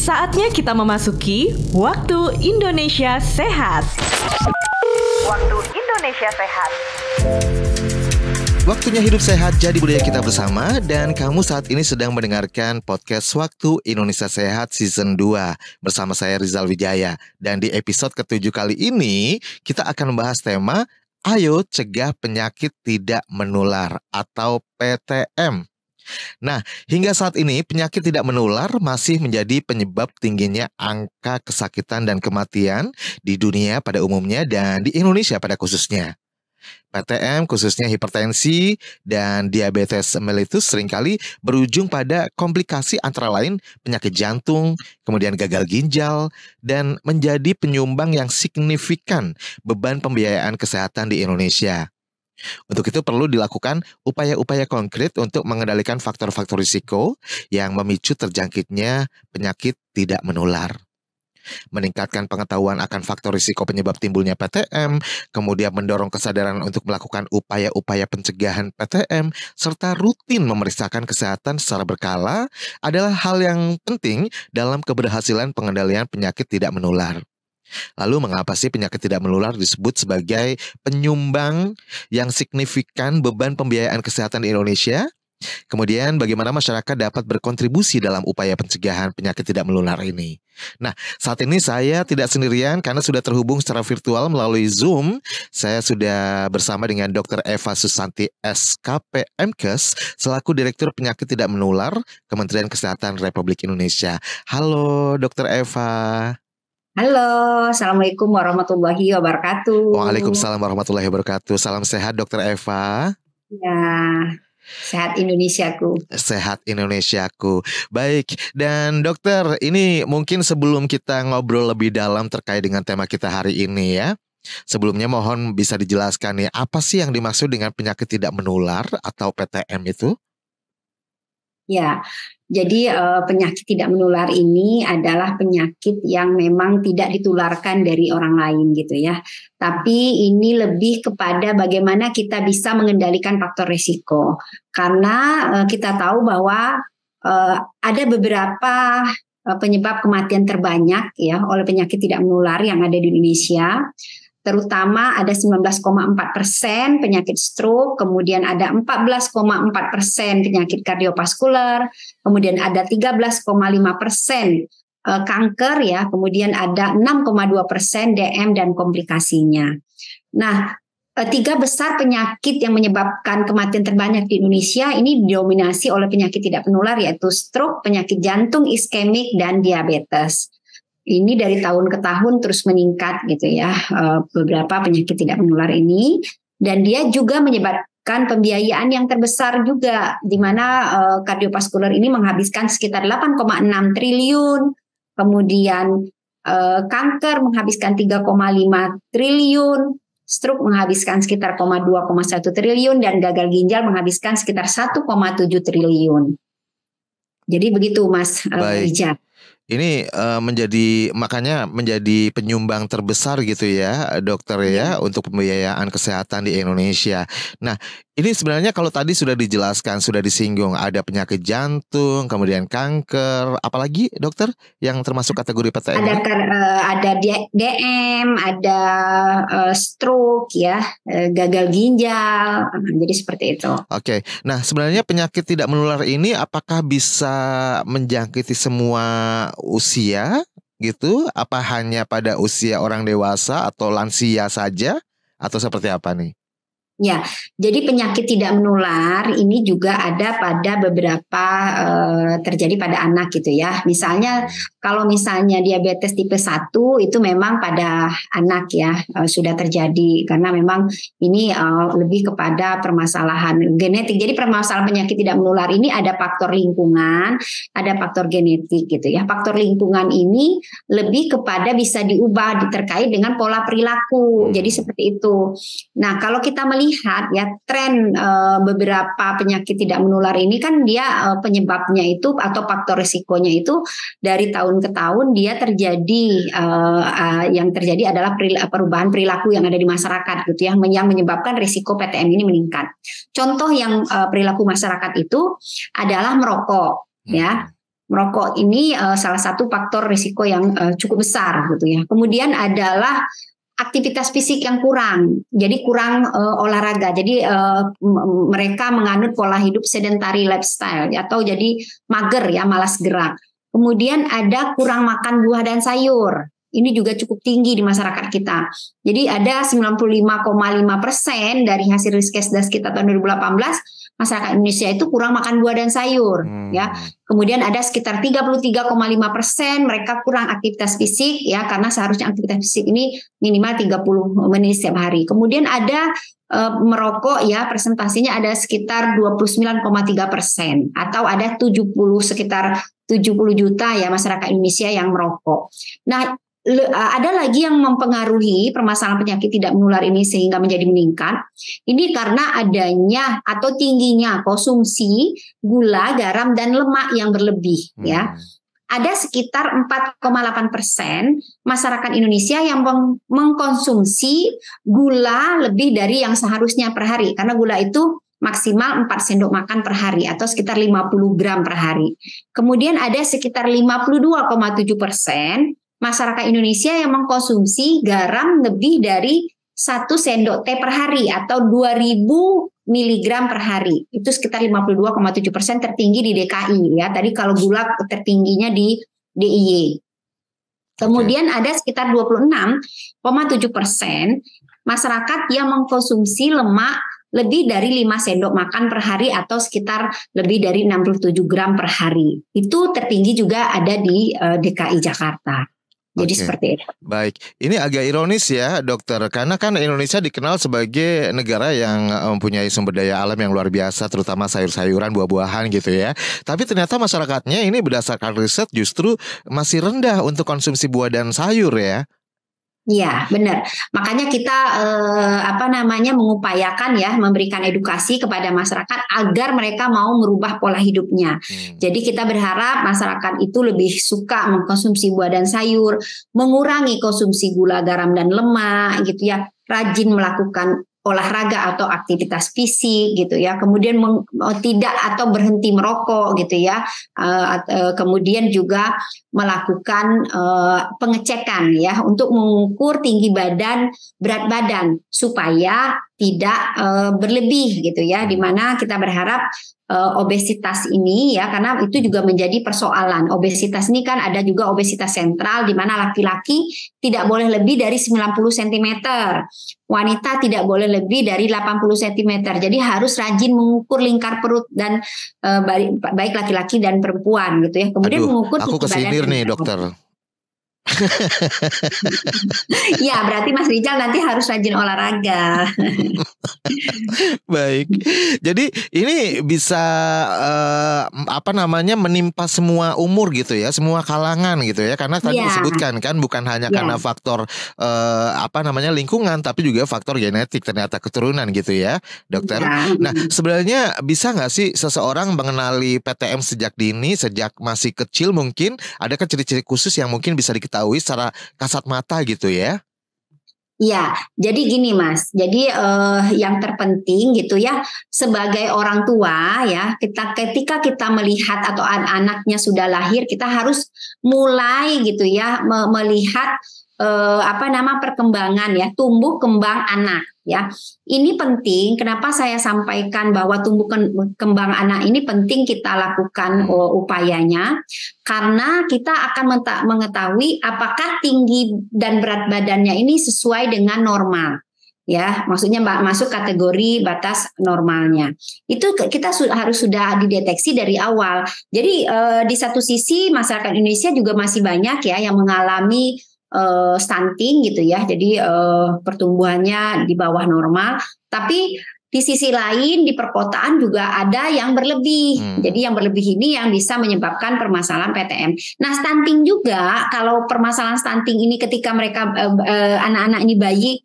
Saatnya kita memasuki Waktu Indonesia Sehat. Waktu Indonesia Sehat. Waktunya hidup sehat jadi budaya kita bersama, dan kamu saat ini sedang mendengarkan podcast Waktu Indonesia Sehat Season 2 bersama saya Rizal Wijaya. Dan di episode ke-7 kali ini kita akan membahas tema Ayo Cegah Penyakit Tidak Menular atau PTM. Nah, hingga saat ini penyakit tidak menular masih menjadi penyebab tingginya angka kesakitan dan kematian di dunia pada umumnya dan di Indonesia pada khususnya. PTM khususnya hipertensi dan diabetes mellitus seringkali berujung pada komplikasi antara lain penyakit jantung, kemudian gagal ginjal, dan menjadi penyumbang yang signifikan beban pembiayaan kesehatan di Indonesia. Untuk itu perlu dilakukan upaya-upaya konkret untuk mengendalikan faktor-faktor risiko yang memicu terjangkitnya penyakit tidak menular. Meningkatkan pengetahuan akan faktor risiko penyebab timbulnya PTM, kemudian mendorong kesadaran untuk melakukan upaya-upaya pencegahan PTM, serta rutin memeriksakan kesehatan secara berkala adalah hal yang penting dalam keberhasilan pengendalian penyakit tidak menular. Lalu mengapa sih penyakit tidak menular disebut sebagai penyumbang yang signifikan beban pembiayaan kesehatan di Indonesia? Kemudian bagaimana masyarakat dapat berkontribusi dalam upaya pencegahan penyakit tidak menular ini? Nah, saat ini saya tidak sendirian karena sudah terhubung secara virtual melalui Zoom. Saya sudah bersama dengan Dr. Eva Susanti SKP MKes selaku Direktur Penyakit Tidak Menular Kementerian Kesehatan Republik Indonesia. Halo Dr. Eva. Halo, Assalamualaikum warahmatullahi wabarakatuh. Waalaikumsalam warahmatullahi wabarakatuh. Salam sehat Dr. Eva. Ya, sehat Indonesiaku. Sehat Indonesiaku. Baik, dan dokter, ini mungkin sebelum kita ngobrol lebih dalam terkait dengan tema kita hari ini ya. Sebelumnya mohon bisa dijelaskan nih, apa sih yang dimaksud dengan penyakit tidak menular atau PTM itu? Ya, jadi penyakit tidak menular ini adalah penyakit yang memang tidak ditularkan dari orang lain gitu ya. Tapi ini lebih kepada bagaimana kita bisa mengendalikan faktor risiko. Karena kita tahu bahwa ada beberapa penyebab kematian terbanyak ya oleh penyakit tidak menular yang ada di Indonesia. Terutama ada 19,4% penyakit stroke, kemudian ada 14,4% penyakit kardiovaskular, kemudian ada 13,5% kanker ya, kemudian ada 6,2% DM dan komplikasinya. Nah, tiga besar penyakit yang menyebabkan kematian terbanyak di Indonesia ini didominasi oleh penyakit tidak menular yaitu stroke, penyakit jantung iskemik, dan diabetes. Ini dari tahun ke tahun terus meningkat gitu ya, beberapa penyakit tidak menular ini, dan dia juga menyebabkan pembiayaan yang terbesar juga, di mana kardiovaskular ini menghabiskan sekitar 8,6 triliun, kemudian kanker menghabiskan 3,5 triliun, stroke menghabiskan sekitar 2,1 triliun, dan gagal ginjal menghabiskan sekitar 1,7 triliun. Jadi begitu Mas Ijaz. Ini makanya menjadi penyumbang terbesar gitu ya dokter ya untuk pembiayaan kesehatan di Indonesia. Nah, ini sebenarnya kalau tadi sudah dijelaskan, sudah disinggung ada penyakit jantung, kemudian kanker, apalagi dokter yang termasuk kategori PTM? Ada DM, ada stroke ya, gagal ginjal, jadi seperti itu. Oke, nah sebenarnya penyakit tidak menular ini apakah bisa menjangkiti semua usia gitu? Apa hanya pada usia orang dewasa atau lansia saja? Atau seperti apa nih? Ya, jadi penyakit tidak menular ini juga ada pada beberapa terjadi pada anak gitu ya. Misalnya kalau misalnya diabetes tipe 1 itu memang pada anak ya sudah terjadi karena memang ini lebih kepada permasalahan genetik. Jadi permasalahan penyakit tidak menular ini ada faktor lingkungan, ada faktor genetik gitu ya. Faktor lingkungan ini lebih kepada bisa diubah terkait dengan pola perilaku. Jadi seperti itu. Nah, kalau kita melihat ya tren beberapa penyakit tidak menular ini kan dia penyebabnya itu atau faktor risikonya itu dari tahun ke tahun dia terjadi yang terjadi adalah perubahan perilaku yang ada di masyarakat gitu ya yang menyebabkan risiko PTM ini meningkat. Contoh yang perilaku masyarakat itu adalah merokok ya. merokok ini salah satu faktor risiko yang cukup besar gitu ya. Kemudian adalah aktivitas fisik yang kurang, jadi kurang olahraga, jadi mereka menganut pola hidup sedentary lifestyle atau jadi mager ya, malas gerak. Kemudian ada kurang makan buah dan sayur, ini juga cukup tinggi di masyarakat kita. Jadi ada 95,5% dari hasil Riskesdas kita tahun 2018 masyarakat Indonesia itu kurang makan buah dan sayur, ya. Kemudian ada sekitar 33,5% mereka kurang aktivitas fisik, ya, karena seharusnya aktivitas fisik ini minimal 30 menit setiap hari. Kemudian ada merokok, ya, presentasinya ada sekitar 29,3% atau ada sekitar 70 juta ya masyarakat Indonesia yang merokok. Nah, ada lagi yang mempengaruhi permasalahan penyakit tidak menular ini sehingga menjadi meningkat. Ini karena adanya atau tingginya konsumsi gula, garam, dan lemak yang berlebih. Ya, ada sekitar 4,8% masyarakat Indonesia yang mengkonsumsi gula lebih dari yang seharusnya per hari. Karena gula itu maksimal 4 sendok makan per hari atau sekitar 50 gram per hari. Kemudian ada sekitar 52,7% masyarakat Indonesia yang mengkonsumsi garam lebih dari 1 sendok teh per hari atau 2000 miligram per hari. Itu sekitar 52,7%, tertinggi di DKI ya. Tadi kalau gula tertingginya di DIY. Kemudian ada sekitar 26,7% masyarakat yang mengkonsumsi lemak lebih dari 5 sendok makan per hari atau sekitar lebih dari 67 gram per hari. Itu tertinggi juga ada di DKI Jakarta. Jadi seperti itu. Baik, ini agak ironis ya dokter, karena kan Indonesia dikenal sebagai negara yang mempunyai sumber daya alam yang luar biasa, terutama sayur-sayuran, buah-buahan gitu ya. Tapi ternyata masyarakatnya ini berdasarkan riset justru masih rendah untuk konsumsi buah dan sayur ya. Iya, benar. Makanya kita mengupayakan ya, memberikan edukasi kepada masyarakat agar mereka mau merubah pola hidupnya. Jadi kita berharap masyarakat itu lebih suka mengkonsumsi buah dan sayur, mengurangi konsumsi gula, garam, dan lemak gitu ya, rajin melakukan olahraga atau aktivitas fisik gitu ya, kemudian tidak atau berhenti merokok gitu ya, kemudian juga melakukan pengecekan ya untuk mengukur tinggi badan, berat badan supaya tidak berlebih gitu ya, dimana kita berharap obesitas ini ya, karena itu juga menjadi persoalan. Obesitas ini kan ada juga obesitas sentral di mana laki-laki tidak boleh lebih dari 90 cm, wanita tidak boleh lebih dari 80 cm. Jadi harus rajin mengukur lingkar perut dan baik laki-laki dan perempuan gitu ya. Kemudian mengukur aku kesindir nih dokter. Ya, berarti Mas Rizal nanti harus rajin olahraga. Baik, jadi ini bisa menimpa semua umur gitu ya, semua kalangan gitu ya, karena tadi disebutkan kan bukan hanya karena faktor lingkungan, tapi juga faktor genetik, ternyata keturunan gitu ya, dokter. Nah, sebenarnya bisa nggak sih seseorang mengenali PTM sejak dini, sejak masih kecil mungkin? Adakah ciri-ciri khusus yang mungkin bisa diketahui secara kasat mata gitu ya? Ya, jadi gini Mas, jadi yang terpenting gitu ya, sebagai orang tua ya, ketika kita melihat atau anaknya sudah lahir, kita harus mulai gitu ya melihat perkembangan ya, tumbuh kembang anak ya. Ini penting, kenapa saya sampaikan bahwa tumbuh kembang anak ini penting kita lakukan upayanya, karena kita akan mengetahui apakah tinggi dan berat badannya ini sesuai dengan normal. Ya, maksudnya masuk kategori batas normalnya. Itu kita harus sudah dideteksi dari awal. Jadi di satu sisi masyarakat Indonesia juga masih banyak ya yang mengalami stunting gitu ya, jadi pertumbuhannya di bawah normal. Tapi di sisi lain di perkotaan juga ada yang berlebih. Jadi yang berlebih ini yang bisa menyebabkan permasalahan PTM. Nah, stunting juga, kalau permasalahan stunting ini ketika mereka anak-anak ini bayi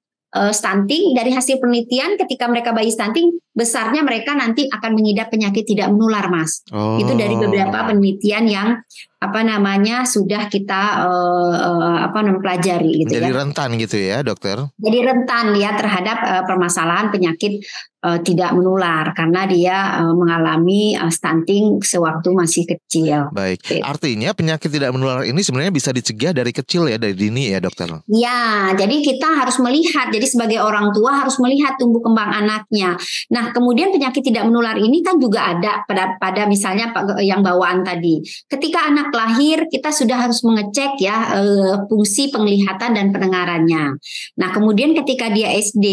stunting, dari hasil penelitian ketika mereka bayi stunting besarnya mereka nanti akan mengidap penyakit tidak menular, Mas. Itu dari beberapa penelitian yang sudah kita pelajari gitu. Jadi ya. rentan gitu ya, dokter? Jadi rentan ya terhadap permasalahan penyakit tidak menular karena dia mengalami stunting sewaktu masih kecil. Baik, artinya penyakit tidak menular ini sebenarnya bisa dicegah dari kecil ya, dari dini ya, dokter? Ya, jadi kita harus melihat, jadi sebagai orang tua harus melihat tumbuh kembang anaknya. Nah, kemudian penyakit tidak menular ini kan juga ada pada misalnya yang bawaan tadi. Ketika anak lahir, kita sudah harus mengecek ya fungsi penglihatan dan pendengarannya. Nah, kemudian ketika dia SD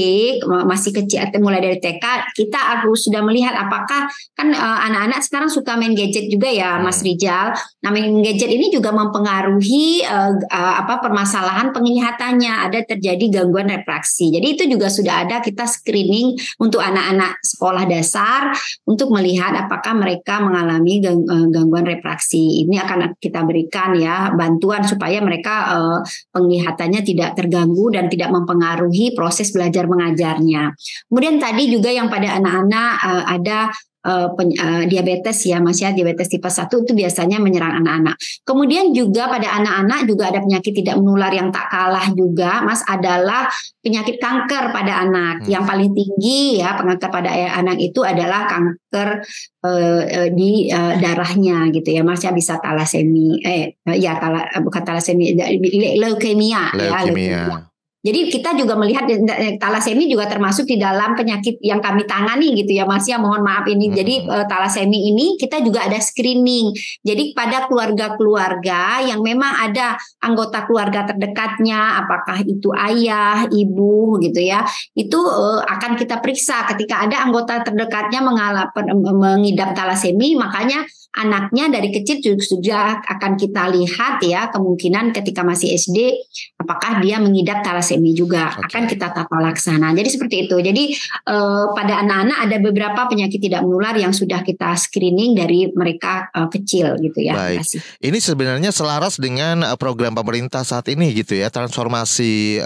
masih kecil, mulai dari TK, kita harus sudah melihat apakah kan anak-anak sekarang suka main gadget juga ya, Mas Rizal. Nah, main gadget ini juga mempengaruhi permasalahan penglihatannya, ada terjadi gangguan refraksi. Jadi itu juga sudah ada kita screening untuk anak-anak sekolah dasar untuk melihat apakah mereka mengalami gangguan refraksi. Ini akan kita berikan ya bantuan supaya mereka penglihatannya tidak terganggu dan tidak mempengaruhi proses belajar mengajarnya. Kemudian tadi juga yang pada anak-anak ada diabetes ya, Mas ya, diabetes tipe 1 itu biasanya menyerang anak-anak. Kemudian juga pada anak-anak juga ada penyakit tidak menular yang tak kalah juga, Mas, adalah penyakit kanker pada anak. Yang paling tinggi ya kanker pada anak itu adalah kanker di darahnya gitu ya, Mas ya, bisa bukan talasemi, leukemia. Jadi kita juga melihat talasemi juga termasuk di dalam penyakit yang kami tangani gitu ya, Mas ya, mohon maaf ini. Jadi talasemi ini kita juga ada screening. Jadi pada keluarga-keluarga yang memang ada anggota keluarga terdekatnya, apakah itu ayah, ibu gitu ya, itu akan kita periksa ketika ada anggota terdekatnya mengidap talasemi, makanya anaknya dari kecil sudah akan kita lihat ya kemungkinan ketika masih SD apakah dia mengidap talasemi juga. Akan kita tata laksana. Jadi seperti itu. Jadi pada anak-anak ada beberapa penyakit tidak menular yang sudah kita screening dari mereka kecil gitu ya. Baik. Ini sebenarnya selaras dengan program pemerintah saat ini gitu ya, transformasi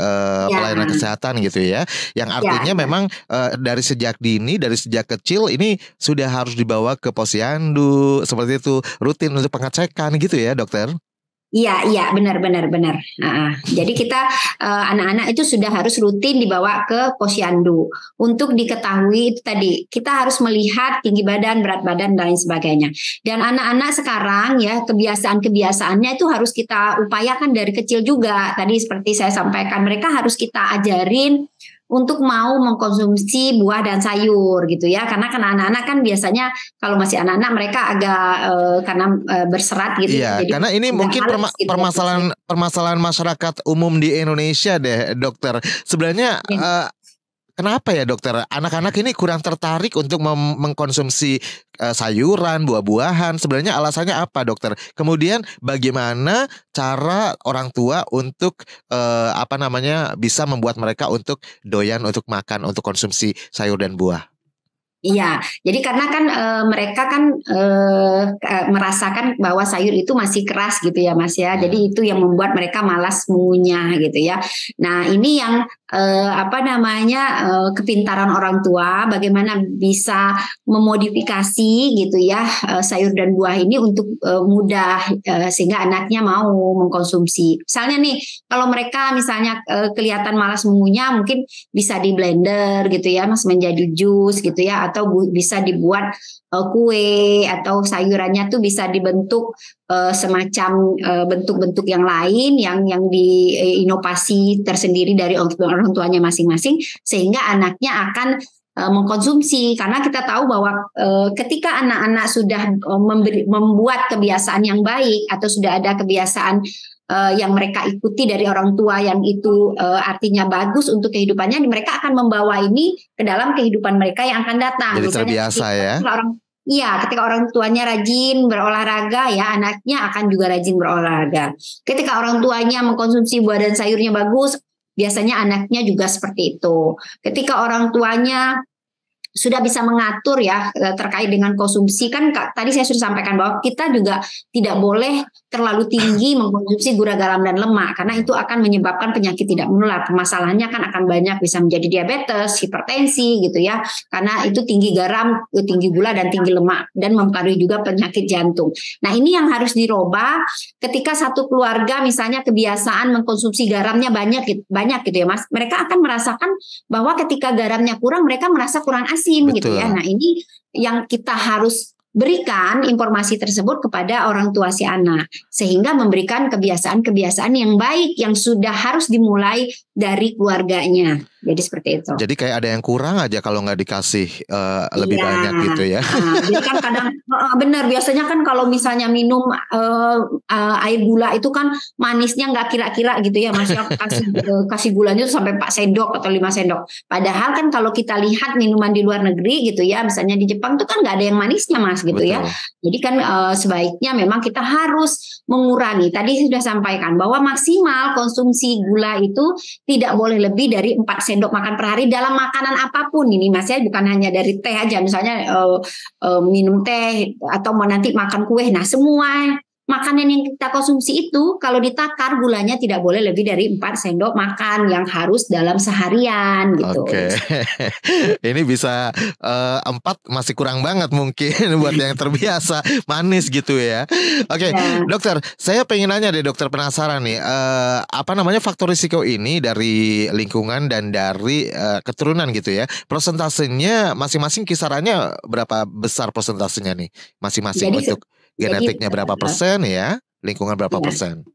pelayanan kesehatan gitu ya. Yang artinya memang dari sejak dini, dari sejak kecil ini sudah harus dibawa ke posyandu seperti itu, rutin untuk pengecekan gitu ya, dokter? Iya, benar. Jadi kita anak-anak itu sudah harus rutin dibawa ke posyandu untuk diketahui itu tadi. Kita harus melihat tinggi badan, berat badan dan lain sebagainya. Dan anak-anak sekarang ya kebiasaan-kebiasaannya itu harus kita upayakan dari kecil juga. Tadi seperti saya sampaikan, mereka harus kita ajarin untuk mau mengkonsumsi buah dan sayur gitu ya, karena anak-anak kan biasanya kalau masih anak-anak mereka agak karena berserat gitu. Iya, jadi karena ini mungkin permasalahan masyarakat umum di Indonesia deh, dokter. Sebenarnya kenapa ya, dokter? Anak-anak ini kurang tertarik untuk mengkonsumsi sayuran, buah-buahan. Sebenarnya alasannya apa, dokter? Kemudian bagaimana cara orang tua untuk bisa membuat mereka untuk doyan untuk makan, untuk konsumsi sayur dan buah? Iya, jadi karena kan mereka kan merasakan bahwa sayur itu masih keras gitu ya, Mas ya. Jadi itu yang membuat mereka malas mengunyah gitu ya. Nah, ini yang kepintaran orang tua bagaimana bisa memodifikasi gitu ya sayur dan buah ini untuk mudah sehingga anaknya mau mengkonsumsi. Misalnya nih, kalau mereka misalnya kelihatan malas mengunyah, mungkin bisa di blender gitu ya, Mas, menjadi jus gitu ya, atau bisa dibuat kue, atau sayurannya tuh bisa dibentuk semacam bentuk-bentuk yang lain yang diinovasi tersendiri dari orang tuanya masing-masing, sehingga anaknya akan mengkonsumsi. Karena kita tahu bahwa ketika anak-anak sudah membuat kebiasaan yang baik atau sudah ada kebiasaan yang mereka ikuti dari orang tua yang itu artinya bagus untuk kehidupannya, mereka akan membawa ini ke dalam kehidupan mereka yang akan datang. Jadi terbiasa ya. Ketika orang tuanya rajin berolahraga ya, anaknya akan juga rajin berolahraga. Ketika orang tuanya mengkonsumsi buah dan sayurnya bagus, biasanya anaknya juga seperti itu. Ketika orang tuanya sudah bisa mengatur ya terkait dengan konsumsi, kan tadi saya sudah sampaikan bahwa kita juga tidak boleh terlalu tinggi mengkonsumsi gula, garam, dan lemak, karena itu akan menyebabkan penyakit tidak menular. Permasalahannya kan akan banyak, bisa menjadi diabetes, hipertensi gitu ya, karena itu tinggi garam, tinggi gula, dan tinggi lemak, dan mempengaruhi juga penyakit jantung. Nah, ini yang harus dirubah ketika satu keluarga misalnya kebiasaan mengkonsumsi garamnya banyak gitu ya Mas. Mereka akan merasakan bahwa ketika garamnya kurang, mereka merasa kurang asin. Betul. Gitu ya. Nah, ini yang kita harus berikan informasi tersebut kepada orang tua si anak, sehingga memberikan kebiasaan-kebiasaan yang baik yang sudah harus dimulai dari keluarganya. Jadi seperti itu. Jadi kayak ada yang kurang aja kalau nggak dikasih lebih banyak gitu ya. Jadi kan kadang benar, biasanya kan kalau misalnya minum air gula itu kan manisnya nggak kira-kira gitu ya Mas, kasih gulanya tuh sampai 4 sendok atau 5 sendok. Padahal kan kalau kita lihat minuman di luar negeri gitu ya, misalnya di Jepang tuh kan nggak ada yang manisnya Mas gitu. Betul. Ya. Jadi kan sebaiknya memang kita harus mengurangi. Tadi sudah sampaikan bahwa maksimal konsumsi gula itu tidak boleh lebih dari 4 sendok makan per hari dalam makanan apapun ini Mas ya, bukan hanya dari teh aja, misalnya minum teh atau nanti makan kue. Nah, semua makanan yang kita konsumsi itu kalau ditakar gulanya tidak boleh lebih dari 4 sendok makan yang harus dalam seharian gitu. Oke. Ini bisa 4 masih kurang banget mungkin buat yang terbiasa manis gitu ya. Oke, ya. Dokter, saya pengen nanya deh, dokter, penasaran nih, apa namanya faktor risiko ini dari lingkungan dan dari keturunan gitu ya. Persentasenya masing-masing kisarannya berapa besar persentasenya nih masing-masing? Jadi, untuk genetiknya berapa persen ya, lingkungan berapa persen?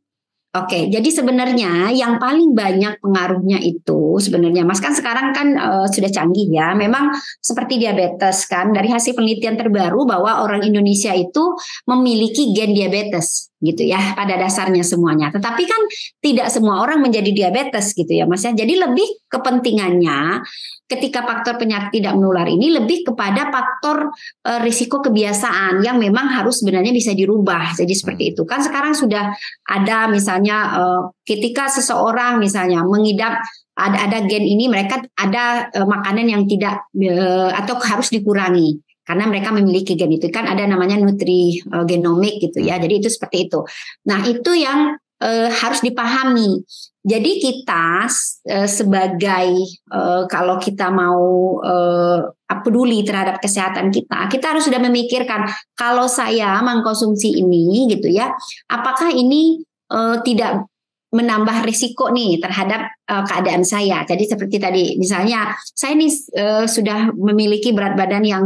Oke, jadi sebenarnya yang paling banyak pengaruhnya itu sebenarnya Mas, kan sekarang kan sudah canggih ya. Memang seperti diabetes kan, dari hasil penelitian terbaru bahwa orang Indonesia itu memiliki gen diabetes gitu ya pada dasarnya semuanya. Tetapi kan tidak semua orang menjadi diabetes gitu ya Mas ya. Jadi lebih kepentingannya ketika faktor penyakit tidak menular ini lebih kepada faktor risiko kebiasaan yang memang harus sebenarnya bisa dirubah. Jadi seperti itu. Kan sekarang sudah ada misalnya ketika seseorang misalnya mengidap ada gen ini, mereka ada makanan yang tidak atau harus dikurangi karena mereka memiliki gen itu, kan ada namanya nutrigenomik gitu ya. Jadi itu seperti itu. Nah, itu yang harus dipahami. Jadi kita sebagai kalau kita mau peduli terhadap kesehatan kita harus sudah memikirkan kalau saya mengkonsumsi ini gitu ya, apakah ini tidak menambah risiko nih terhadap keadaan saya. Jadi seperti tadi, misalnya saya ini sudah memiliki berat badan yang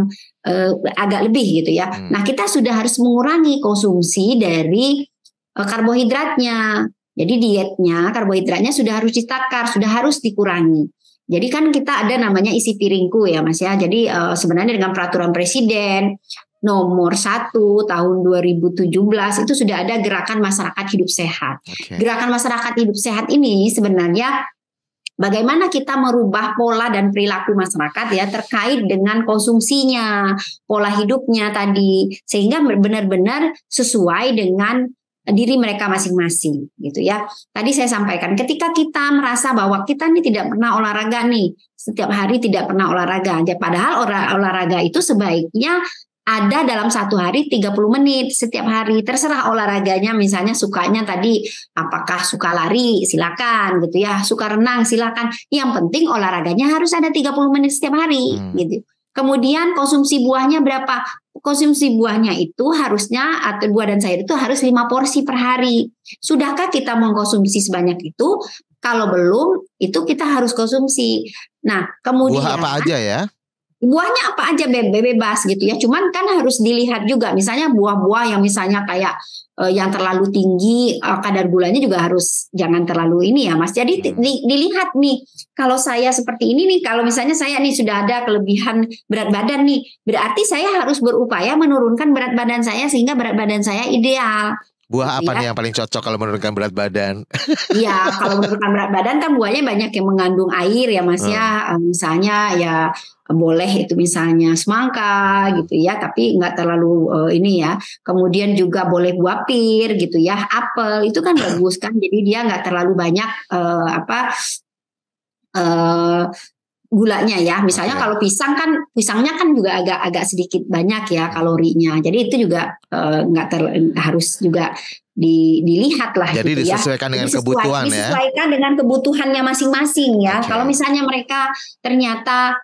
agak lebih gitu ya. Nah, kita sudah harus mengurangi konsumsi dari karbohidratnya. Jadi dietnya, karbohidratnya sudah harus ditakar, sudah harus dikurangi. Jadi kan kita ada namanya isi piringku ya Mas ya. Jadi sebenarnya dengan peraturan Presiden nomor 1 tahun 2017 itu sudah ada gerakan masyarakat hidup sehat. Okay. Gerakan masyarakat hidup sehat ini sebenarnya bagaimana kita merubah pola dan perilaku masyarakat ya terkait dengan konsumsinya, pola hidupnya tadi, sehingga benar-benar sesuai dengan diri mereka masing-masing gitu ya. Tadi saya sampaikan ketika kita merasa bahwa kita ini tidak pernah olahraga nih, setiap hari tidak pernah olahraga. Padahal olahraga itu sebaiknya ada dalam 1 hari 30 menit setiap hari. Terserah olahraganya, misalnya sukanya tadi apakah suka lari silakan gitu ya, suka renang silakan. Yang penting olahraganya harus ada 30 menit setiap hari gitu. Kemudian konsumsi buahnya berapa? Konsumsi buahnya itu harusnya, atau buah dan sayur itu harus 5 porsi per hari. Sudahkah kita mengkonsumsi sebanyak itu? Kalau belum, itu kita harus konsumsi. Nah, kemudian buah apa aja ya? Buahnya apa aja bebas gitu ya. Cuman kan harus dilihat juga. Misalnya buah-buah yang misalnya kayak yang terlalu tinggi kadar gulanya juga harus jangan terlalu ini ya Mas. Jadi dilihat nih, kalau saya seperti ini nih, kalau misalnya saya nih sudah ada kelebihan berat badan nih, berarti saya harus berupaya menurunkan berat badan saya sehingga berat badan saya ideal. Buah apa nih yang paling cocok kalau menurunkan berat badan? Iya, kalau menurunkan berat badan kan buahnya banyak yang mengandung air ya Mas ya. Misalnya ya boleh itu misalnya semangka gitu ya, tapi nggak terlalu ini ya. Kemudian juga boleh buah pir gitu ya, apel itu kan bagus kan. Jadi dia nggak terlalu banyak gulanya ya. Misalnya kalau pisang kan, pisangnya kan juga agak sedikit banyak ya kalorinya. Jadi itu juga nggak harus juga dilihat lah. Jadi gitu disesuaikan dengan kebutuhan ya. Disesuaikan dengan kebutuhannya masing-masing ya. Okay. Kalau misalnya mereka ternyata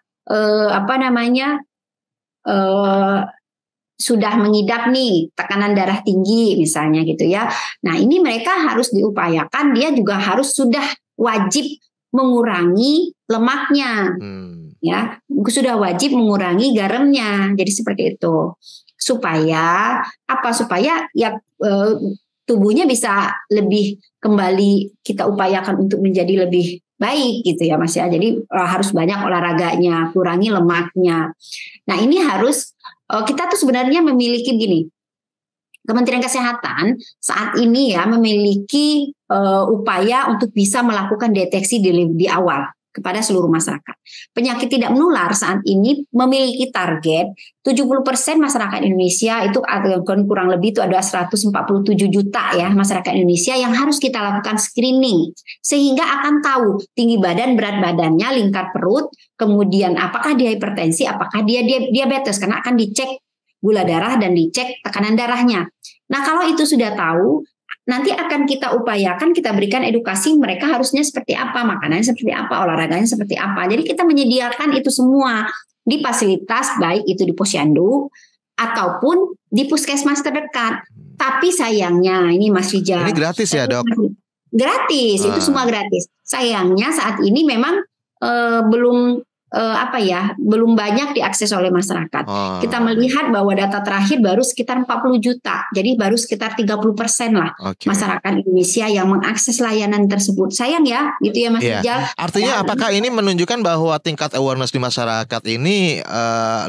sudah mengidap nih tekanan darah tinggi misalnya gitu ya. Nah ini mereka harus diupayakan, dia juga harus sudah wajib mengurangi lemaknya, ya sudah wajib mengurangi garamnya. Jadi seperti itu supaya ya tubuhnya bisa lebih kembali kita upayakan untuk menjadi lebih baik gitu ya Mas ya. Jadi harus banyak olahraganya, kurangi lemaknya. Nah ini harus kita tuh sebenarnya memiliki begini, Kementerian Kesehatan saat ini ya memiliki upaya untuk bisa melakukan deteksi di awal kepada seluruh masyarakat. Penyakit tidak menular saat ini memiliki target 70% masyarakat Indonesia itu kurang lebih itu ada 147 juta ya masyarakat Indonesia yang harus kita lakukan screening sehingga akan tahu tinggi badan, berat badannya, lingkar perut, kemudian apakah dia hipertensi, apakah dia diabetes karena akan dicek gula darah dan dicek tekanan darahnya. Nah kalau itu sudah tahu, nanti akan kita upayakan, kita berikan edukasi mereka harusnya seperti apa, makanannya seperti apa, olahraganya seperti apa. Jadi kita menyediakan itu semua di fasilitas, baik itu di Posyandu ataupun di puskesmas terdekat. Tapi sayangnya ini Mas Rijal. Ini gratis ya Dok? Gratis, itu semua gratis. Sayangnya saat ini memang belum belum banyak diakses oleh masyarakat. Kita melihat bahwa data terakhir baru sekitar 40 juta. Jadi baru sekitar 30% lah masyarakat Indonesia yang mengakses layanan tersebut. Sayang ya, gitu ya Mas Rijal. Artinya apakah ini menunjukkan bahwa tingkat awareness di masyarakat ini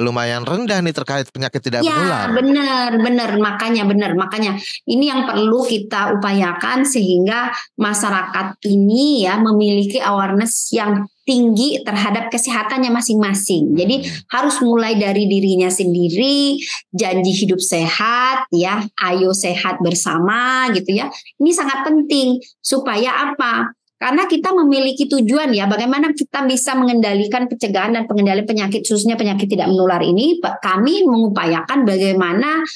lumayan rendah nih terkait penyakit tidak menular? Ya, benar. Makanya ini yang perlu kita upayakan sehingga masyarakat ini ya memiliki awareness yang tinggi terhadap kesehatannya masing-masing. Jadi harus mulai dari dirinya sendiri, janji hidup sehat ya, ayo sehat bersama gitu ya. Ini sangat penting supaya apa? Karena kita memiliki tujuan ya, bagaimana kita bisa mengendalikan pencegahan dan pengendalian penyakit khususnya penyakit tidak menular ini. Kami mengupayakan bagaimana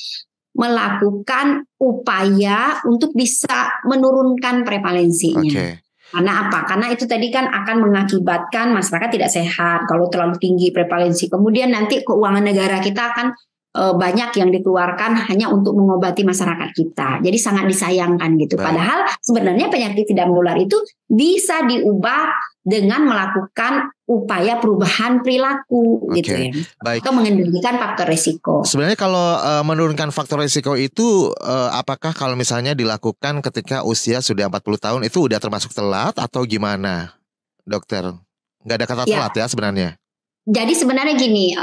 melakukan upaya untuk bisa menurunkan prevalensinya. Karena apa? Karena itu tadi kan akan mengakibatkan masyarakat tidak sehat kalau terlalu tinggi prevalensi. Kemudian nanti keuangan negara kita akan banyak yang dikeluarkan hanya untuk mengobati masyarakat kita. Jadi sangat disayangkan gitu. Padahal sebenarnya penyakit tidak menular itu bisa diubah dengan melakukan upaya perubahan perilaku gitu ya. Atau mengendalikan faktor risiko. Sebenarnya kalau menurunkan faktor risiko itu apakah kalau misalnya dilakukan ketika usia sudah 40 tahun itu udah termasuk telat atau gimana, Dokter? Nggak ada kata telat ya sebenarnya. Jadi sebenarnya gini,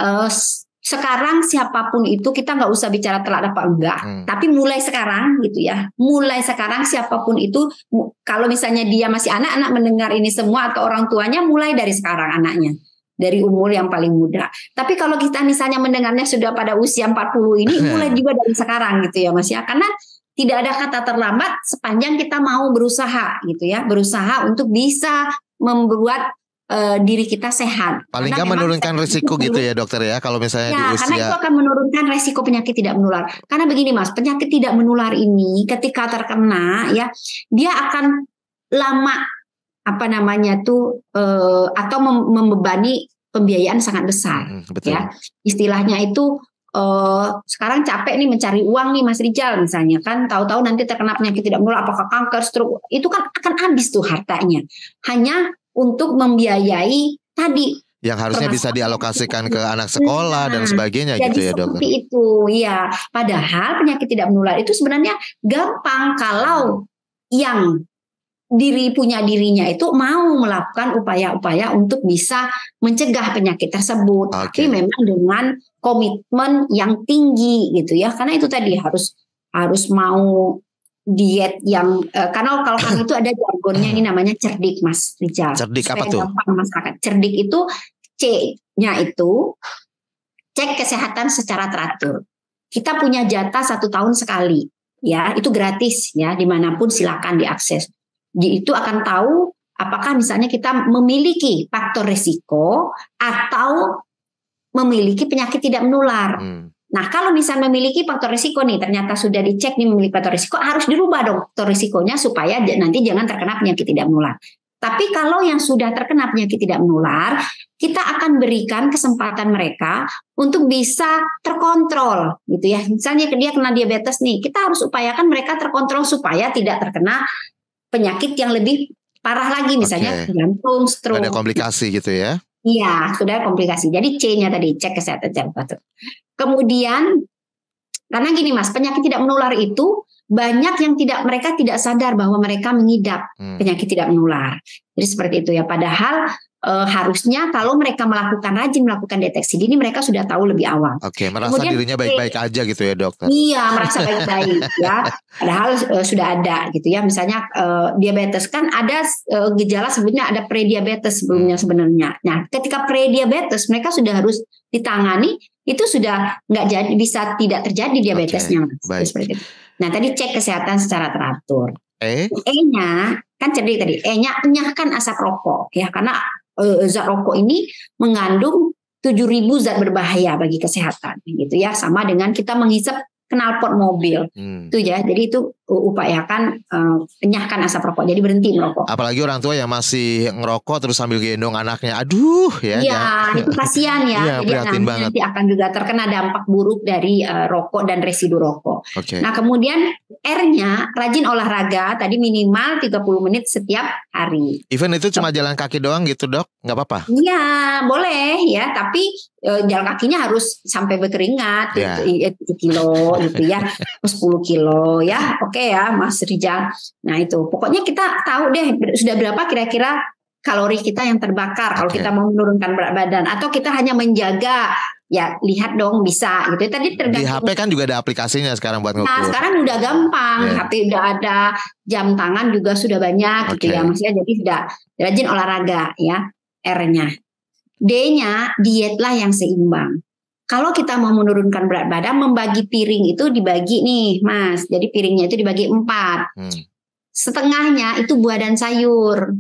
sekarang siapapun itu kita nggak usah bicara telat apa enggak, tapi mulai sekarang gitu ya, mulai sekarang siapapun itu kalau misalnya dia masih anak mendengar ini semua atau orang tuanya mulai dari sekarang anaknya dari umur yang paling muda. Tapi kalau kita misalnya mendengarnya sudah pada usia 40 ini mulai juga dari sekarang gitu ya Mas ya, karena tidak ada kata terlambat sepanjang kita mau berusaha gitu ya, berusaha untuk bisa membuat diri kita sehat. Paling nggak menurunkan risiko gitu ya Dokter ya kalau misalnya di usia. Karena itu akan menurunkan risiko penyakit tidak menular. Karena begini Mas, penyakit tidak menular ini ketika terkena ya dia akan lama atau membebani pembiayaan sangat besar. Betul. Ya. Istilahnya itu sekarang capek nih mencari uang nih Mas Rijal misalnya kan, tahu-tahu nanti terkena penyakit tidak menular apakah kanker, stroke, itu kan akan habis tuh hartanya. Hanya untuk membiayai tadi yang harusnya bisa dialokasikan ke anak sekolah dan sebagainya gitu ya Dokter. Seperti itu ya. Padahal penyakit tidak menular itu sebenarnya gampang kalau yang punya dirinya itu mau melakukan upaya-upaya untuk bisa mencegah penyakit tersebut. Tapi memang dengan komitmen yang tinggi gitu ya. Karena itu tadi harus mau diet yang karena kalau kami itu ada jargonnya ini namanya cerdik Mas Rijal. Cerdik apa tuh? Masyarakat. Cerdik itu C-nya itu cek kesehatan secara teratur. Kita punya jatah 1 tahun sekali, ya itu gratis ya dimanapun silakan diakses. Itu akan tahu apakah misalnya kita memiliki faktor risiko atau memiliki penyakit tidak menular. Nah, kalau misalnya memiliki faktor risiko nih, ternyata sudah dicek nih memiliki faktor risiko, harus dirubah dong faktor risikonya supaya nanti jangan terkena penyakit tidak menular. Tapi kalau yang sudah terkena penyakit tidak menular, kita akan berikan kesempatan mereka untuk bisa terkontrol gitu ya. Misalnya dia kena diabetes nih, kita harus upayakan mereka terkontrol supaya tidak terkena penyakit yang lebih parah lagi, misalnya jantung, stroke. Ada komplikasi gitu ya. Iya, sudah komplikasi. Jadi C-nya tadi, cek kesehatan jantung. Kemudian, karena gini Mas, penyakit tidak menular itu banyak yang mereka tidak sadar bahwa mereka mengidap penyakit tidak menular. Jadi seperti itu ya. Padahal harusnya kalau mereka rajin melakukan deteksi dini, mereka sudah tahu lebih awal. Oke, merasa kemudian, dirinya baik-baik aja gitu ya dokter. Iya, merasa baik-baik ya. Padahal sudah ada gitu ya. Misalnya diabetes kan ada gejala sebelumnya, ada prediabetes sebelumnya sebenarnya. Nah, ketika prediabetes mereka sudah harus ditangani, itu sudah bisa tidak terjadi diabetesnya. Seperti itu. Nah, tadi cek kesehatan secara teratur. E-nya kan tadi E-nya enyahkan asap rokok ya, karena zat rokok ini mengandung 7.000 zat berbahaya bagi kesehatan gitu ya, sama dengan kita menghisap knalpot mobil. Itu ya. Jadi itu upayakan enyahkan asap rokok. Jadi berhenti merokok. Apalagi orang tua yang masih ngerokok terus sambil gendong anaknya. Aduh ya. Iya, itu kasihan ya. Jadi nanti akan juga terkena dampak buruk dari rokok dan residu rokok. Nah, kemudian R-nya rajin olahraga, tadi minimal 30 menit setiap hari. Even itu cuma jalan kaki doang gitu, Dok? Nggak apa-apa? Iya, boleh ya, tapi jalan kakinya harus sampai berkeringat, 7 kilo gitu ya, 10 kilo ya. Oke ya Mas Rijal. Nah itu pokoknya kita tahu deh sudah berapa kira-kira kalori kita yang terbakar kalau kita mau menurunkan berat badan, atau kita hanya menjaga, ya lihat dong bisa gitu. Tadi tergantung. Di HP kan juga ada aplikasinya sekarang buat ngukur. Nah sekarang udah gampang, HP udah ada, jam tangan juga sudah banyak gitu ya maksudnya. Jadi sudah rajin olahraga ya. R-nya. D-nya dietlah yang seimbang. Kalau kita mau menurunkan berat badan, membagi piring itu dibagi nih Mas. Jadi piringnya itu dibagi 4. Setengahnya itu buah dan sayur.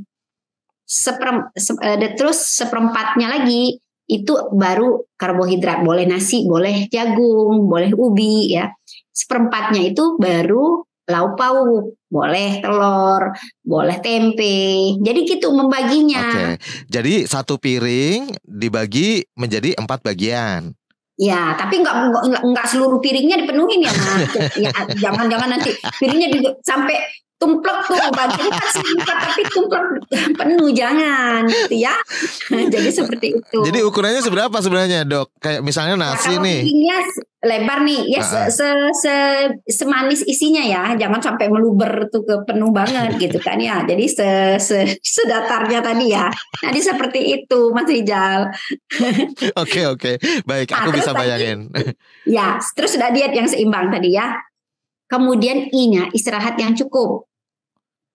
Terus seperempatnya lagi itu baru karbohidrat. Boleh nasi, boleh jagung, boleh ubi ya. Seperempatnya itu baru lauk pauk, boleh telur, boleh tempe. Jadi gitu membaginya. Jadi satu piring dibagi menjadi 4 bagian. Ya, tapi enggak seluruh piringnya dipenuhin ya Mas. Ya, jangan nanti piringnya sampai tumplek tuh bagian kan singkat tapi tumplek penuh, jangan gitu ya. Jadi seperti itu. Jadi ukurannya seberapa sebenarnya Dok? Kayak misalnya nasi nih. Piringnya lebar nih ya, semanis isinya ya, jangan sampai meluber tuh ke penuh banget gitu kan ya. Jadi sedatarnya tadi ya. Jadi seperti itu Mas Rijal. Oke. Baik, aku bisa bayangin. Ya, terus sudah diet yang seimbang tadi ya. Kemudian I-nya istirahat yang cukup.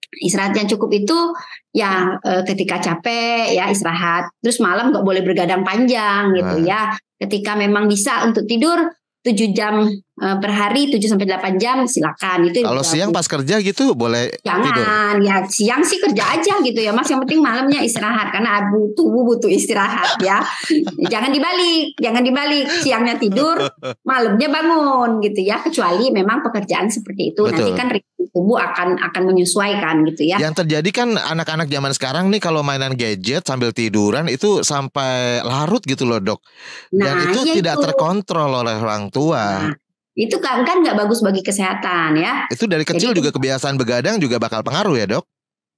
Istirahat yang cukup itu yang ketika capek ya istirahat. Terus malam nggak boleh bergadang panjang gitu ya. Ketika memang bisa untuk tidur 7 jam per hari, 7-8 jam silakan. Itu kalau siang pas kerja gitu boleh tidur? Jangan, ya siang sih kerja aja gitu ya Mas. Yang penting malamnya istirahat karena tubuh butuh istirahat ya. Jangan dibalik. Siangnya tidur, malamnya bangun gitu ya. Kecuali memang pekerjaan seperti itu. Betul. Nanti kan tubuh akan menyesuaikan gitu ya. Yang terjadi kan anak-anak zaman sekarang nih kalau mainan gadget sambil tiduran itu sampai larut gitu loh Dok. Dan itu tidak terkontrol oleh orang tua. Itu kan nggak bagus bagi kesehatan ya. Itu dari kecil juga kebiasaan begadang juga bakal pengaruh ya Dok?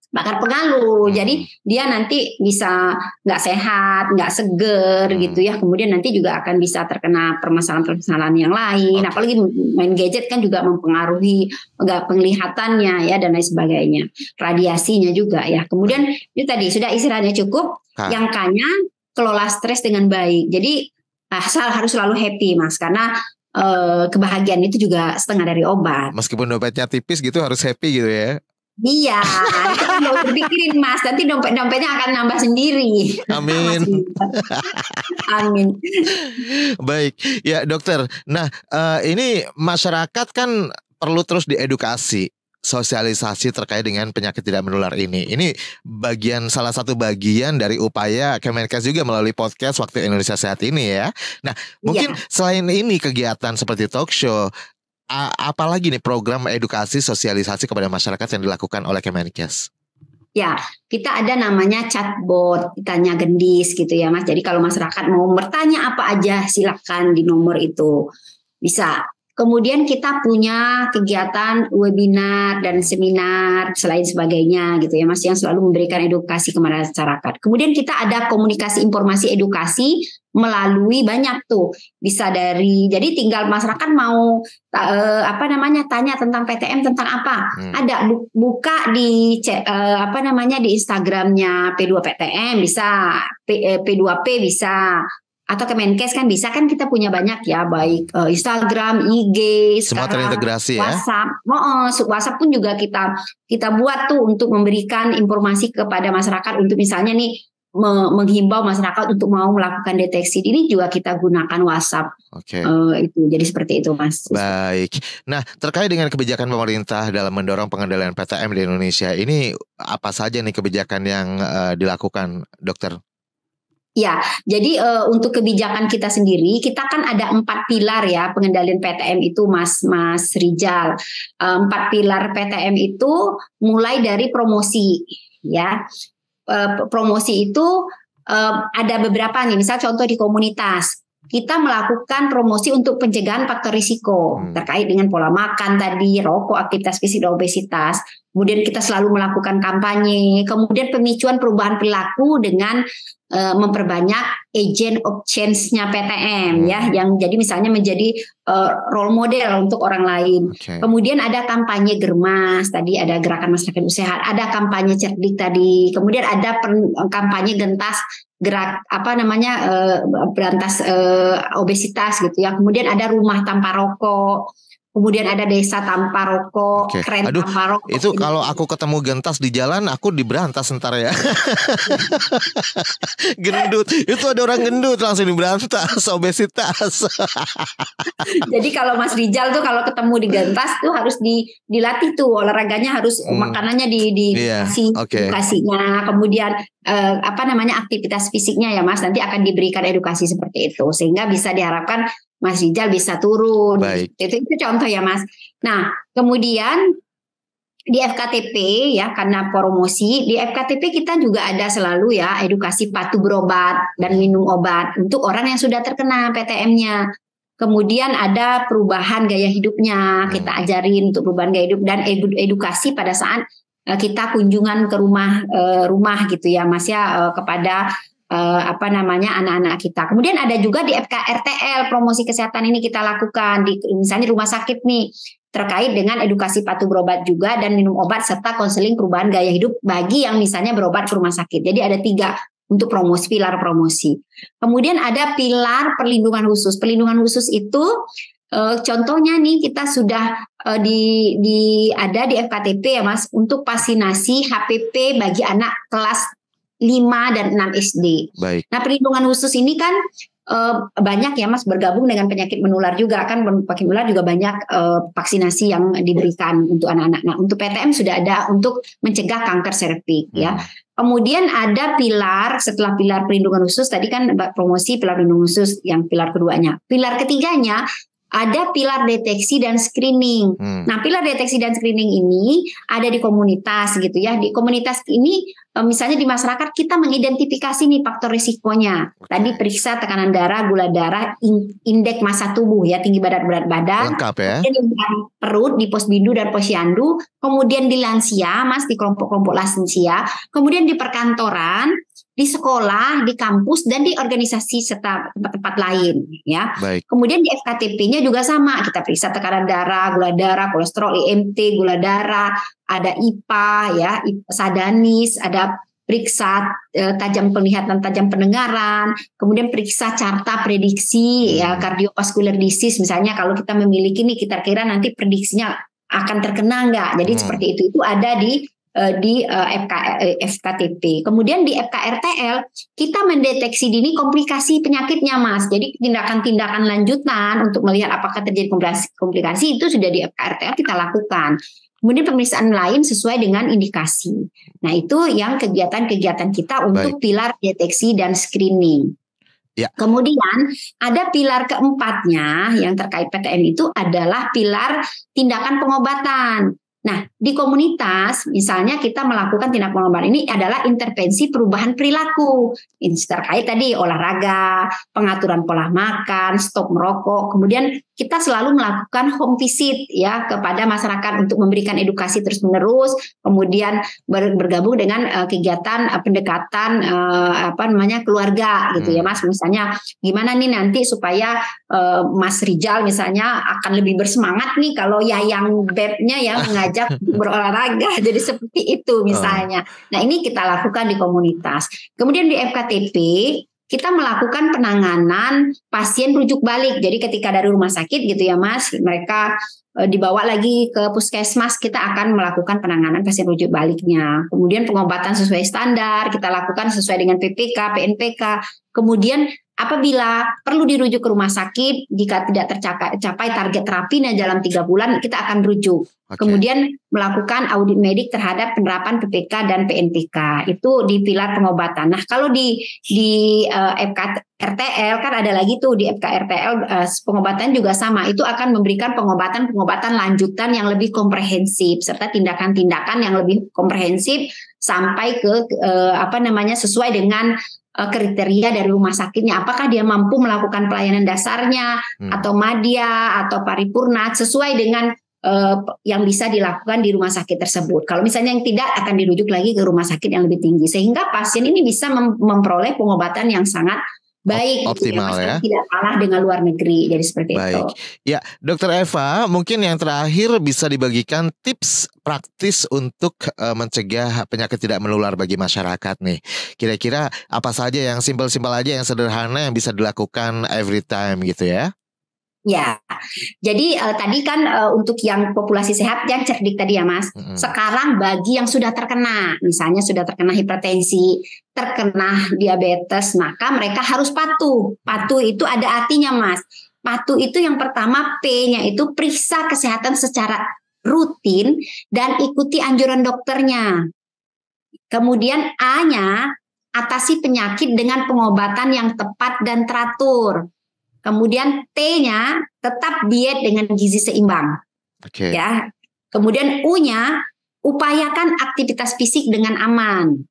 Bakal pengaruh. Jadi dia nanti bisa nggak sehat, nggak seger gitu ya. Kemudian nanti juga akan bisa terkena permasalahan-permasalahan yang lain. Apalagi main gadget kan juga mempengaruhi penglihatannya ya dan lain sebagainya. Radiasinya juga ya. Kemudian itu tadi sudah istirahatnya cukup. Yang K-nya kelola stres dengan baik. Jadi harus selalu happy Mas, karena kebahagiaan itu juga setengah dari obat. Meskipun dompetnya tipis gitu harus happy gitu ya. Iya, itu kan gak usah dipikirin Mas, nanti dompetnya akan nambah sendiri. Amin. Amin. Baik, ya dokter. Nah ini masyarakat kan perlu terus diedukasi sosialisasi terkait dengan penyakit tidak menular ini. Ini salah satu bagian dari upaya Kemenkes juga melalui podcast Waktu Indonesia Sehat ini ya. Nah, mungkin selain ini kegiatan seperti talk show, apalagi nih program edukasi sosialisasi kepada masyarakat yang dilakukan oleh Kemenkes? Ya, kita ada namanya chatbot, Tanya Gendis gitu ya Mas. Jadi kalau masyarakat mau bertanya apa aja silakan di nomor itu bisa. Kemudian kita punya kegiatan webinar dan seminar selain sebagainya gitu ya Mas, yang selalu memberikan edukasi kepada masyarakat. Kemudian kita ada komunikasi informasi edukasi melalui banyak tuh, bisa jadi tinggal masyarakat mau tanya tentang PTM tentang apa, ada buka di di Instagramnya P2PTM bisa, P2P bisa, atau Kemenkes kan bisa, kan kita punya banyak ya, baik Instagram, IG, semua terintegrasi ya. WhatsApp pun juga kita buat tuh untuk memberikan informasi kepada masyarakat untuk misalnya nih menghimbau masyarakat untuk mau melakukan deteksi dini juga kita gunakan WhatsApp. Itu jadi seperti itu Mas. Baik. Nah, terkait dengan kebijakan pemerintah dalam mendorong pengendalian PTM di Indonesia ini, apa saja nih kebijakan yang dilakukan, Dokter? Ya, jadi untuk kebijakan kita sendiri, kita kan ada 4 pilar ya pengendalian PTM itu, Mas Rizal. 4 pilar PTM itu mulai dari promosi, ya. Promosi itu ada beberapa nih, misal contoh di komunitas. Kita melakukan promosi untuk pencegahan faktor risiko terkait dengan pola makan tadi, rokok, aktivitas fisik, dan obesitas. Kemudian kita selalu melakukan kampanye. Kemudian pemicuan perubahan perilaku dengan memperbanyak agent of change-nya PTM ya, yang jadi misalnya menjadi role model untuk orang lain. Kemudian ada kampanye germas tadi, ada gerakan masyarakat sehat, ada kampanye cerdik tadi. Kemudian ada kampanye gentas berantas obesitas gitu ya. Kemudian ada rumah tanpa rokok. Kemudian ada desa tanpa rokok, keren tanpa rokok. Itu kalau aku ketemu gentas di jalan, aku diberantas ntar ya. Gendut, itu ada orang gendut langsung diberantas, obesitas. Jadi kalau Mas Rizal tuh kalau ketemu di gentas tuh harus dilatih tuh olahraganya, harus makanannya edukasinya. Kemudian aktivitas fisiknya ya Mas, nanti akan diberikan edukasi seperti itu sehingga bisa diharapkan Mas Rizal bisa turun. Itu contoh ya Mas. Nah, kemudian di FKTP ya, karena promosi di FKTP kita juga ada selalu ya edukasi patuh berobat dan minum obat untuk orang yang sudah terkena PTM-nya. Kemudian ada perubahan gaya hidupnya, kita ajarin untuk perubahan gaya hidup dan edukasi pada saat kita kunjungan ke rumah gitu ya Mas ya, kepada anak-anak kita. Kemudian ada juga di FKRTL, promosi kesehatan ini kita lakukan misalnya di rumah sakit nih, terkait dengan edukasi patuh berobat juga dan minum obat serta konseling perubahan gaya hidup bagi yang misalnya berobat ke rumah sakit. Jadi ada 3 untuk promosi, pilar promosi. Kemudian ada pilar perlindungan khusus. Perlindungan khusus itu contohnya nih kita sudah ada di FKTP ya Mas, untuk vaksinasi HPV bagi anak kelas 5 dan 6 SD. Baik. Nah, perlindungan khusus ini kan banyak ya Mas, bergabung dengan penyakit menular juga kan, penyakit menular juga banyak vaksinasi yang diberikan untuk anak-anak. Nah, untuk PTM sudah ada untuk mencegah kanker serviks ya. Kemudian ada pilar, setelah pilar perlindungan khusus tadi kan promosi, pilar perlindungan khusus yang pilar keduanya. Pilar ketiganya ada pilar deteksi dan screening. Nah, pilar deteksi dan screening ini ada di komunitas gitu ya. Di komunitas ini misalnya di masyarakat kita mengidentifikasi nih faktor risikonya. Tadi periksa tekanan darah, gula darah, indeks massa tubuh ya, tinggi badan, berat badan. Lengkap ya. Kemudian di perut, di posbindu dan posyandu. Kemudian di lansia, Mas, di kelompok-kelompok lansia. Kemudian di perkantoran, di sekolah, di kampus, dan di organisasi serta tempat-tempat lain ya. Baik. Kemudian di FKTP-nya juga sama, kita periksa tekanan darah, gula darah, kolesterol, IMT, gula darah, ada IPA ya, sadanis, ada periksa tajam penglihatan, tajam pendengaran, kemudian periksa carta prediksi ya, cardiovascular disease misalnya, kalau kita memiliki nih kita kira nanti prediksinya akan terkena enggak. Jadi seperti itu ada di FKTP. Kemudian di FKRTL kita mendeteksi dini komplikasi penyakitnya Mas. Jadi tindakan-tindakan lanjutan untuk melihat apakah terjadi komplikasi itu sudah di FKRTL kita lakukan. Kemudian pemeriksaan lain sesuai dengan indikasi. Nah, itu yang kegiatan-kegiatan kita untuk pilar deteksi dan screening. Ya. Kemudian ada pilar keempatnya yang terkait PTM itu adalah pilar tindakan pengobatan. Nah, di komunitas misalnya kita melakukan tindak pengobatan ini adalah intervensi perubahan perilaku. Ini terkait tadi olahraga, pengaturan pola makan, stop merokok. Kemudian kita selalu melakukan home visit ya kepada masyarakat untuk memberikan edukasi terus-menerus. Kemudian bergabung dengan kegiatan pendekatan keluarga gitu ya Mas. Misalnya gimana nih nanti supaya Mas Rizal misalnya akan lebih bersemangat nih kalau Yayang Bebnya yang mengajak berolahraga. Jadi seperti itu misalnya. Nah, ini kita lakukan di komunitas. Kemudian di FKTP kita melakukan penanganan pasien rujuk balik. Jadi ketika dari rumah sakit gitu ya Mas, mereka dibawa lagi ke puskesmas, kita akan melakukan penanganan pasien rujuk baliknya. Kemudian pengobatan sesuai standar, kita lakukan sesuai dengan PPK, PNPK. Kemudian apabila perlu dirujuk ke rumah sakit, jika tidak tercapai target terapinya dalam 3 bulan, kita akan rujuk. Kemudian melakukan audit medik terhadap penerapan PPK dan PNPK. Itu di pilar pengobatan. Nah, kalau di FKRTL kan ada lagi tuh di FKRTL pengobatan juga sama. Itu akan memberikan pengobatan lanjutan yang lebih komprehensif serta tindakan-tindakan yang lebih komprehensif sampai ke sesuai dengan kriteria dari rumah sakitnya. Apakah dia mampu melakukan pelayanan dasarnya atau madya atau paripurna sesuai dengan yang bisa dilakukan di rumah sakit tersebut. Kalau misalnya yang tidak, akan dirujuk lagi ke rumah sakit yang lebih tinggi sehingga pasien ini bisa memperoleh pengobatan yang sangat baik, optimal gitu ya. Tidak kalah dengan luar negeri. Jadi seperti itu. Ya, Dokter Eva, mungkin yang terakhir bisa dibagikan tips praktis untuk mencegah penyakit tidak menular bagi masyarakat nih. Kira-kira apa saja yang simpel-simpel aja, yang sederhana yang bisa dilakukan every time gitu ya? Ya, jadi tadi kan untuk yang populasi sehat yang cerdik tadi ya Mas. Sekarang bagi yang sudah terkena, misalnya sudah terkena hipertensi, terkena diabetes, maka mereka harus patuh. Patuh itu ada artinya Mas. Patuh itu yang pertama P-nya itu periksa kesehatan secara rutin dan ikuti anjuran dokternya. Kemudian A-nya atasi penyakit dengan pengobatan yang tepat dan teratur. Kemudian T-nya tetap diet dengan gizi seimbang. Ya. Kemudian U-nya upayakan aktivitas fisik dengan aman.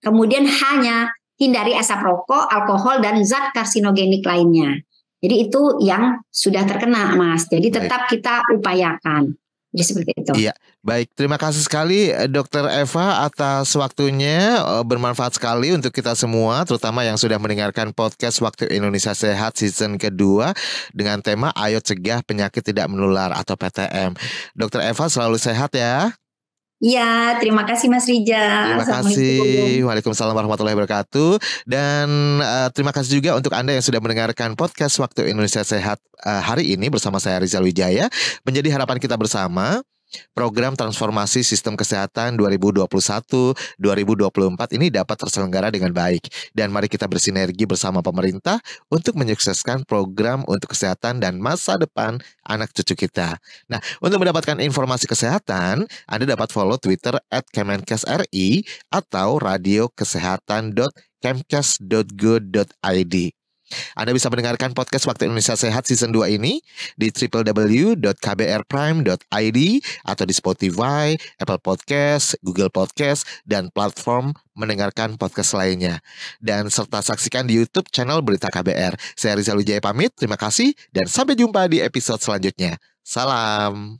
Kemudian H-nya hindari asap rokok, alkohol dan zat karsinogenik lainnya. Jadi itu yang sudah terkena Mas. Jadi tetap kita upayakan. Jadi seperti itu. Iya, baik. Terima kasih sekali Dokter Eva atas waktunya, bermanfaat sekali untuk kita semua, terutama yang sudah mendengarkan podcast Waktu Indonesia Sehat season kedua dengan tema Ayo Cegah Penyakit Tidak Menular atau PTM. Dokter Eva selalu sehat ya. Iya, terima kasih Mas Rizal. Terima kasih. Waalaikumsalam warahmatullahi wabarakatuh. Dan terima kasih juga untuk Anda yang sudah mendengarkan podcast Waktu Indonesia Sehat hari ini bersama saya Rizal Wijaya. Menjadi harapan kita bersama, program transformasi sistem kesehatan 2021-2024 ini dapat terselenggara dengan baik. Dan mari kita bersinergi bersama pemerintah untuk menyukseskan program untuk kesehatan dan masa depan anak cucu kita. Nah, untuk mendapatkan informasi kesehatan, Anda dapat follow Twitter @kemenkesri atau radiokesehatan.kemkes.go.id. Anda bisa mendengarkan podcast Waktu Indonesia Sehat season 2 ini di www.kbrprime.id atau di Spotify, Apple Podcast, Google Podcast, dan platform mendengarkan podcast lainnya. Dan serta saksikan di YouTube channel Berita KBR. Saya Rizal Wijaya pamit, terima kasih, dan sampai jumpa di episode selanjutnya. Salam.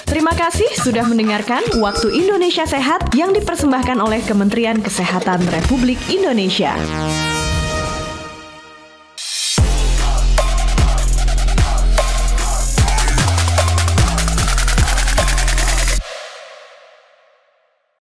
Terima kasih sudah mendengarkan Waktu Indonesia Sehat yang dipersembahkan oleh Kementerian Kesehatan Republik Indonesia.